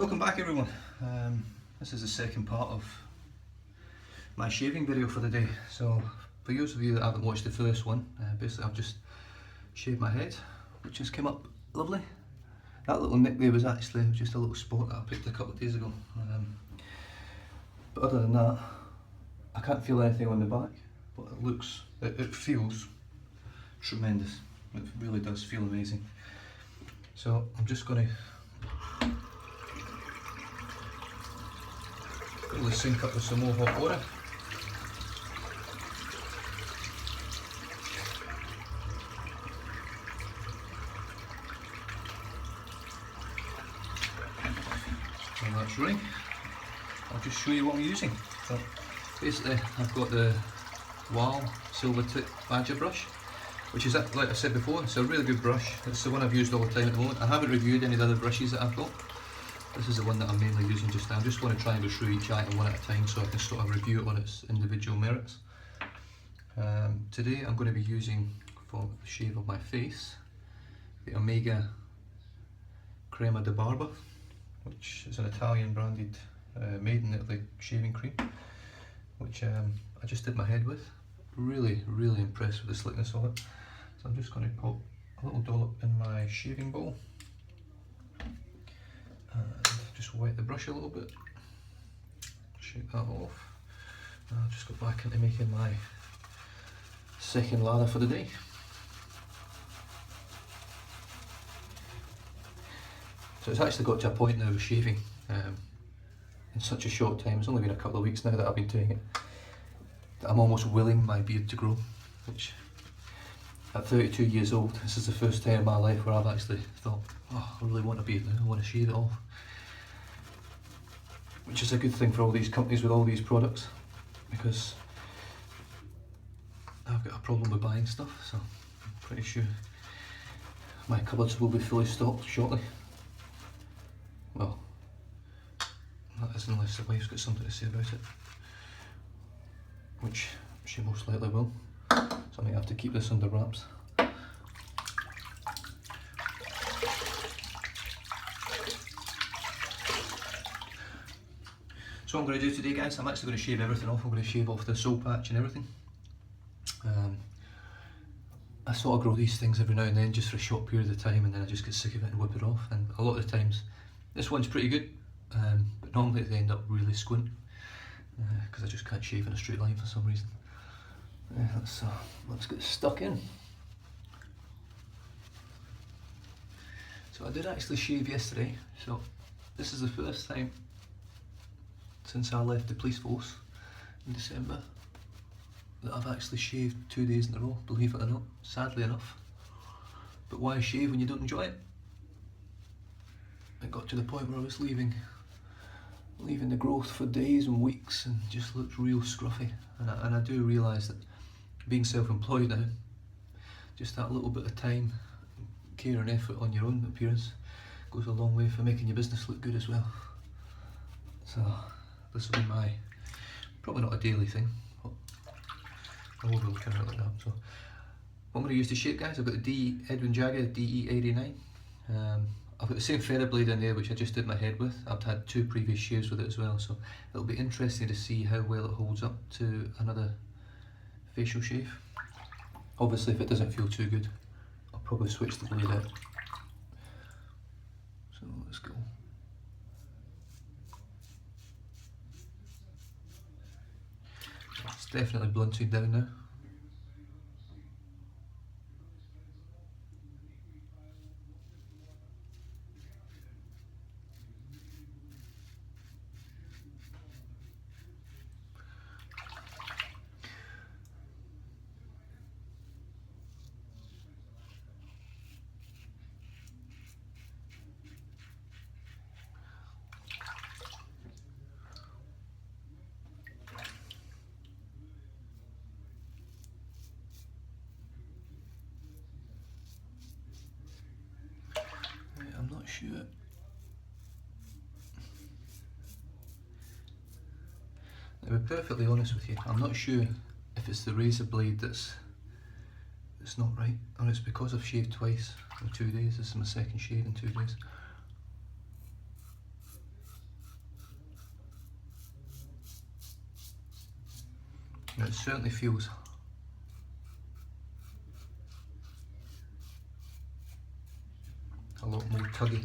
Welcome back everyone. This is the second part of my shaving video for the day. So for those of you that haven't watched the first one, basically I've just shaved my head, which has come up lovely. That little nick there was actually just a little spot that I picked a couple of days ago. But other than that, I can't feel anything on the back, but it feels tremendous. It really does feel amazing. So I'm just going to fill the sink up with some more hot water. And that's running. I'll just show you what I'm using. So basically I've got the Wow silver tip badger brush, which is, like I said before, it's a really good brush. It's the one I've used all the time at the moment. I haven't reviewed any of the other brushes that I've got. This is the one that I'm mainly using just now. I just want to try and go through each item one at a time so I can sort of review it on its individual merits. Today I'm going to be using, for the shave of my face, the Omega Crema di Barba, which is an Italian branded made in Italy shaving cream, which I just did my head with. Really impressed with the slickness of it. So I'm just going to pop a little dollop in my shaving bowl and just wet the brush a little bit, shake that off, and I'll just go back into making my second lather for the day. So it's actually got to a point now with shaving in such a short time. It's only been a couple of weeks now that I've been doing it, that I'm almost willing my beard to grow, which at 32 years old, this is the first time in my life where I've actually thought, oh, I really want a beard now, I want to shave it off. Which is a good thing for all these companies with all these products, because I've got a problem with buying stuff, so I'm pretty sure my cupboards will be fully stocked shortly. Well, that is unless the wife's got something to say about it, which she most likely will, so I might have to keep this under wraps. So what I'm going to do today, guys, I'm actually going to shave everything off. I'm going to shave off the soul patch and everything. I sort of grow these things every now and then just for a short period of time, and then I just get sick of it and whip it off. And a lot of the times, this one's pretty good, but normally they end up really squint, because I just can't shave in a straight line for some reason. Let's get stuck in. So I did actually shave yesterday, so this is the first time since I left the police force in December that I've actually shaved 2 days in a row, believe it or not, sadly enough. But why shave when you don't enjoy it? It got to the point where I was leaving the growth for days and weeks and just looked real scruffy. And I do realise that being self-employed now, just that little bit of time, care and effort on your own appearance goes a long way for making your business look good as well. So this will be my, probably not a daily thing, but I will be looking at it like that. So what I'm going to use to shape, guys, I've got the Edwin Jagger DE89. I've got the same feather blade in there which I just did my head with. I've had 2 previous shaves with it as well, so it'll be interesting to see how well it holds up to another facial shave. Obviously if it doesn't feel too good, I'll probably switch the blade out. So let's go. It's definitely blunted down now. I'm not sure. To be perfectly honest with you, I'm not sure if it's the razor blade that's not right, or it's because I've shaved twice in 2 days. This is my second shave in 2 days. And it certainly feels a lot more tuggy.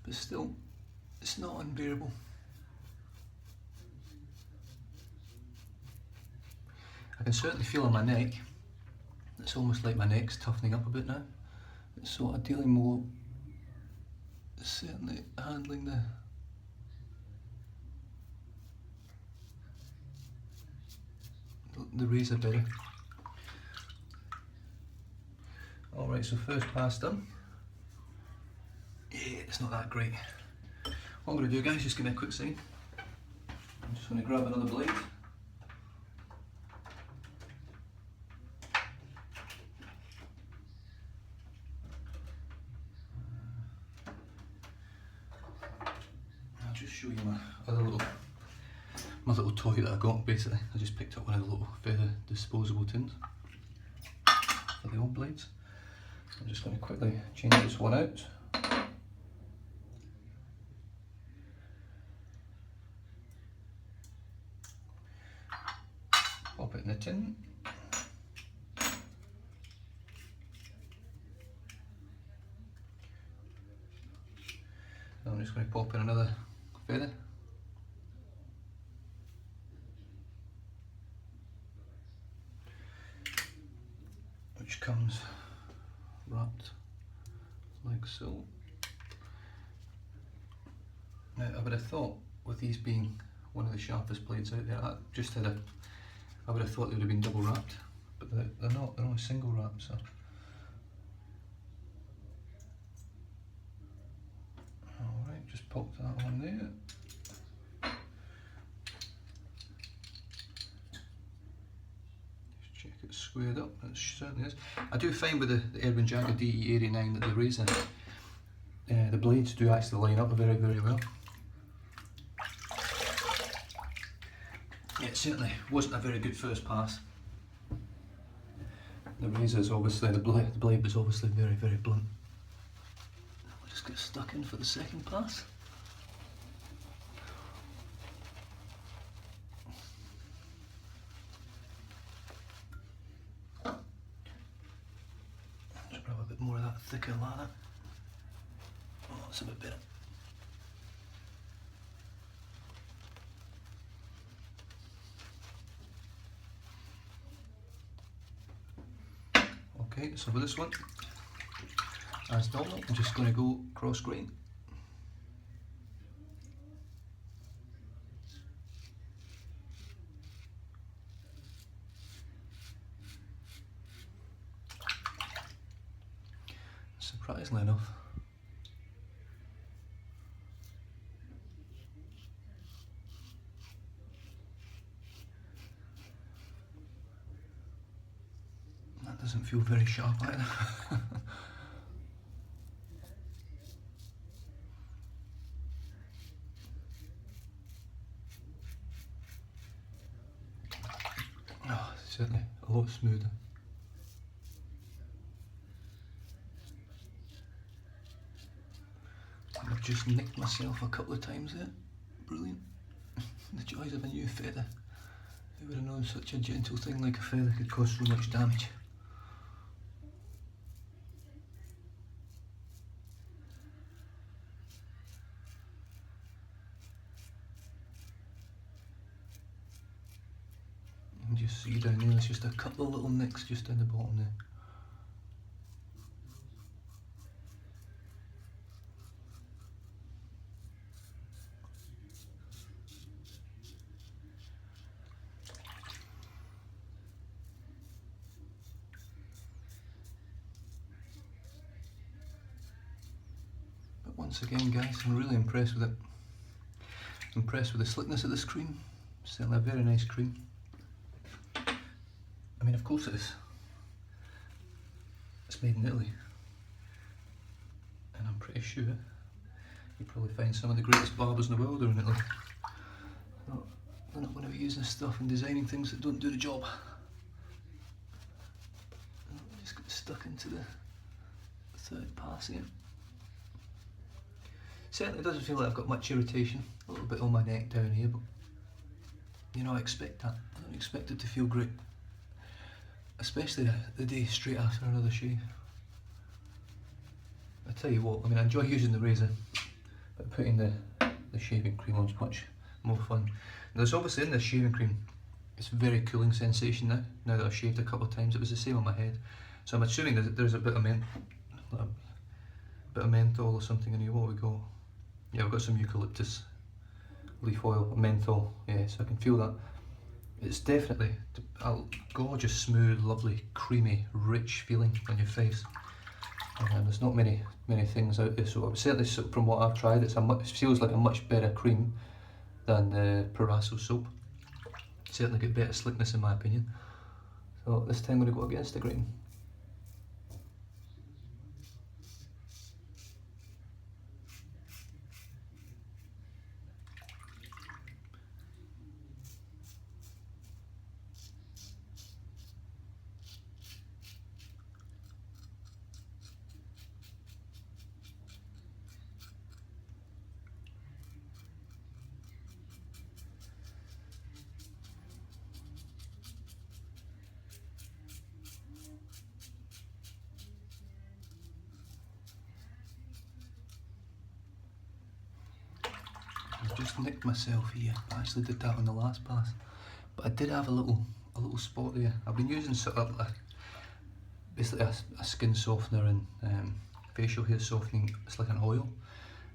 But still, it's not unbearable. I can certainly feel on my neck, it's almost like my neck's toughening up a bit now. It's sort of dealing more, certainly handling the razor better. Alright, so first pass done. Yeah, it's not that great. What I'm going to do, guys, just give me a quick second. I'm just going to grab another blade. I'll just show you my little toy that I got. Basically, I just picked up one of the little feather disposable tins for the old blades. I'm just going to quickly change this one out. Pop it in the tin. And I'm just going to pop in another feather. Which comes wrapped like so. Now I would have thought, with these being one of the sharpest blades out there, I would have thought they would have been double wrapped, but they're not, they're only single wrapped, so. Alright, just pop that on there. Just check it's squared up, it certainly is. I do find with the Urban Jagger DE89 that the razor, the blades do actually line up very, very well. It certainly wasn't a very good first pass. The razor's obviously, the blade was obviously very, very blunt. We'll just get stuck in for the second pass. Just grab a bit more of that thicker lather. Oh, that's a bit better. Okay, so for this one, as normal, I'm just going to go cross grain. Surprisingly enough, that doesn't feel very sharp either. Oh, certainly a lot smoother. I've just nicked myself a couple of times there. Brilliant. The joys of a new feather. Who would have known such a gentle thing like a feather could cause so much damage? You can just see down there, there's just a couple of little nicks just down the bottom there. Once again, guys, I'm really impressed with it. Impressed with the slickness of this cream. Certainly a very nice cream. I mean, of course it is. It's made in Italy. And I'm pretty sure you probably find some of the greatest barbers in the world are in Italy. They're not going to be using stuff and designing things that don't do the job. Just get stuck into the third pass here. Certainly doesn't feel like I've got much irritation. A little bit on my neck down here, but you know, I expect that. I don't expect it to feel great. Especially the day straight after another shave. I tell you what, I mean, I enjoy using the razor, but putting the shaving cream on is much more fun. And there's obviously in this shaving cream, it's a very cooling sensation now that I've shaved a couple of times. It was the same on my head. So I'm assuming there's a bit of menthol or something in here. What have we got? Yeah, I've got some eucalyptus leaf oil, menthol, yeah, so I can feel that. It's definitely a gorgeous, smooth, lovely, creamy, rich feeling on your face. And there's not many things out there, so certainly from what I've tried, it feels like a much better cream than the Parasso soap. Certainly get better slickness in my opinion. So this time I'm going to go against the grain. I've just nicked myself here. I actually did that on the last pass, but I did have a little spot there. I've been using sort of basically a skin softener and facial hair softening. It's like an oil,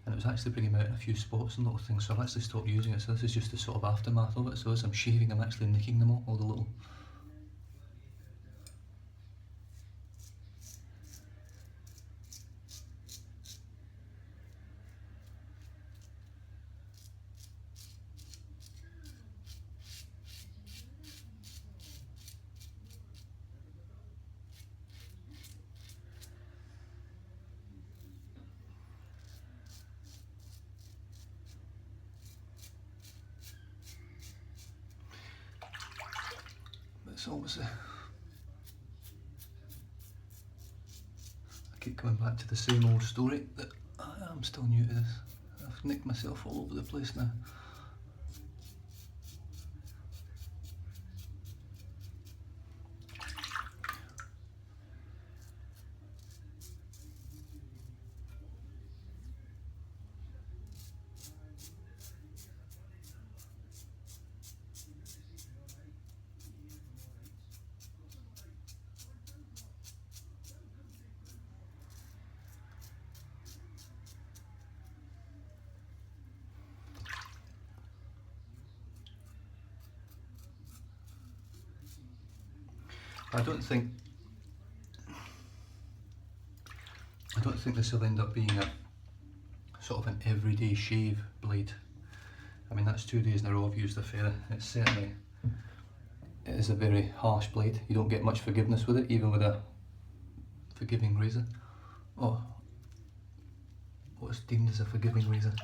and it was actually bringing out in a few spots and little things. So I've actually stopped using it. So this is just the sort of aftermath of it. So as I'm shaving, I'm actually nicking them all the little. It's obviously, I keep coming back to the same old story that I am still new to this. I've nicked myself all over the place now. I don't think this will end up being a sort of an everyday shave blade. I mean, that's 2 days in a row I've used the feather. It is a very harsh blade. You don't get much forgiveness with it, even with a forgiving razor. Oh, what's deemed as a forgiving razor.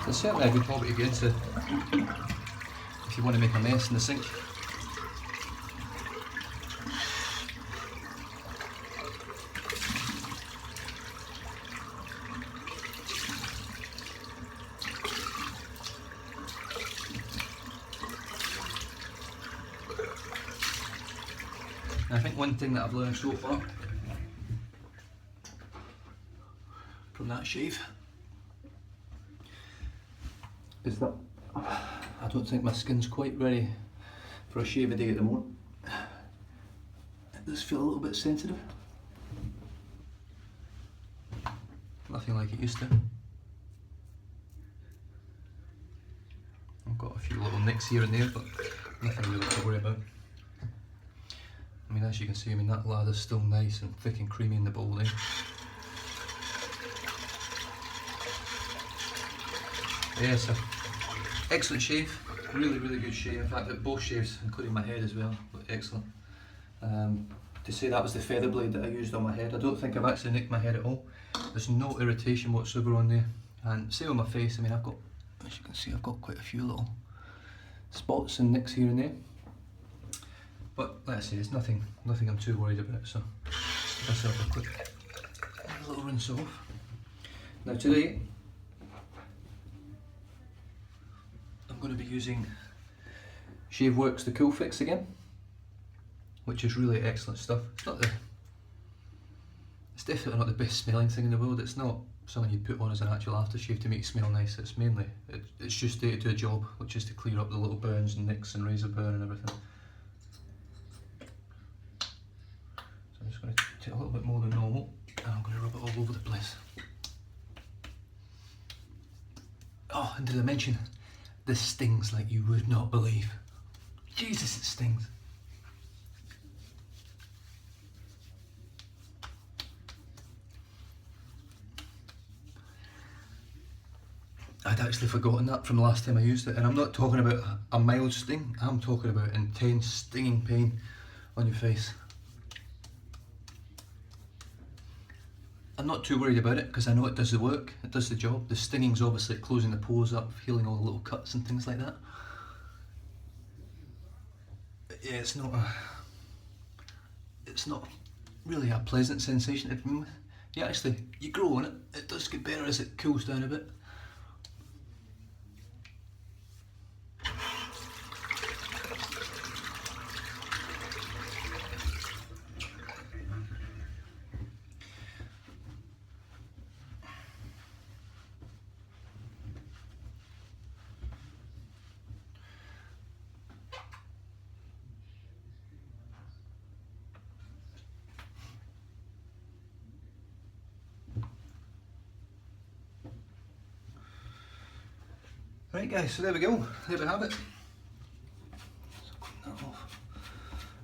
it's certainly a good hobby to get into if you want to make a mess in the sink. And I think one thing that I've learned so far from that shave is that I don't think my skin's quite ready for a shave a day at the moment. It does feel a little bit sensitive. Nothing like it used to. I've got a few little nicks here and there, but nothing really to worry about. I mean, as you can see, that lather's still nice and thick and creamy in the bowl there. Yeah, so excellent shave, really good shave. In fact, both shaves, including my head as well, were excellent. To say that was the feather blade that I used on my head, I don't think I've actually nicked my head at all. There's no irritation whatsoever on there. And same on my face, I've got, as you can see, I've got quite a few little spots and nicks here and there. But like I say, it's nothing I'm too worried about, so give myself a quick little rinse off. Now today, I'm going to be using ShaveWorks the Cool Fix again, which is really excellent stuff. It's definitely not the best smelling thing in the world. It's not something you put on as an actual aftershave to make it smell nice. It's mainly, it's just there to do a job, which is to clear up the little burns and nicks and razor burn and everything. So I'm just going to take a little bit more than normal and I'm going to rub it all over the place. Oh, and did I mention, this stings like you would not believe. Jesus, it stings. I'd actually forgotten that from the last time I used it, and I'm not talking about a mild sting, I'm talking about intense stinging pain on your face. I'm not too worried about it because I know it does the work, it does the job. The stinging's obviously closing the pores up, healing all the little cuts and things like that. But yeah, it's not really a pleasant sensation to begin with. You grow on it, it does get better as it cools down a bit. Right guys, so there we go, there we have it. So clean that off.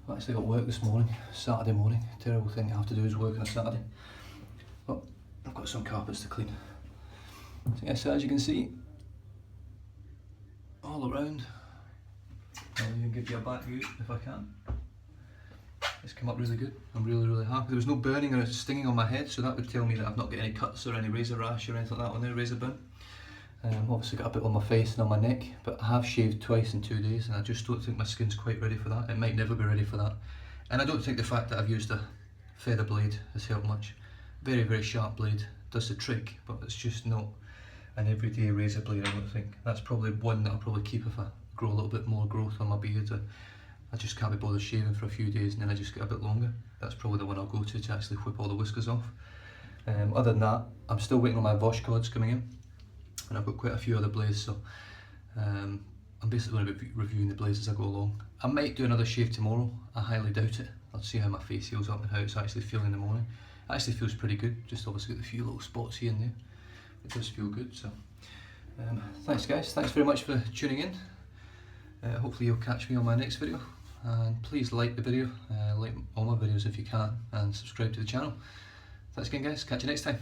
I've actually got work this morning, Saturday morning. Terrible thing I have to do is work on a Saturday. But I've got some carpets to clean. So yeah, so as you can see, all around, I'll even give you a back view if I can. It's come up really good, I'm really happy. There was no burning or stinging on my head, so that would tell me that I've not got any cuts or any razor rash or anything like that on there, razor burn. Obviously got a bit on my face and on my neck, but I have shaved twice in 2 days and I just don't think my skin's quite ready for that. It might never be ready for that. And I don't think the fact that I've used a feather blade has helped much. Very sharp blade, does the trick, but it's just not an everyday razor blade, I don't think. That's probably one that I'll probably keep if I grow a little bit more growth on my beard. I just can't be bothered shaving for a few days and then I just get a bit longer. That's probably the one I'll go to actually whip all the whiskers off. Other than that, I'm still waiting on my Vosh cords coming in. And I've got quite a few other blades, so I'm basically going to be reviewing the blades as I go along. I might do another shave tomorrow, I highly doubt it. I'll see how my face heals up and how it's actually feeling in the morning. It actually feels pretty good, just obviously got a few little spots here and there. It does feel good, so thanks guys, thanks very much for tuning in. Hopefully you'll catch me on my next video, and please like the video, like all my videos if you can, and subscribe to the channel. Thanks again guys, catch you next time.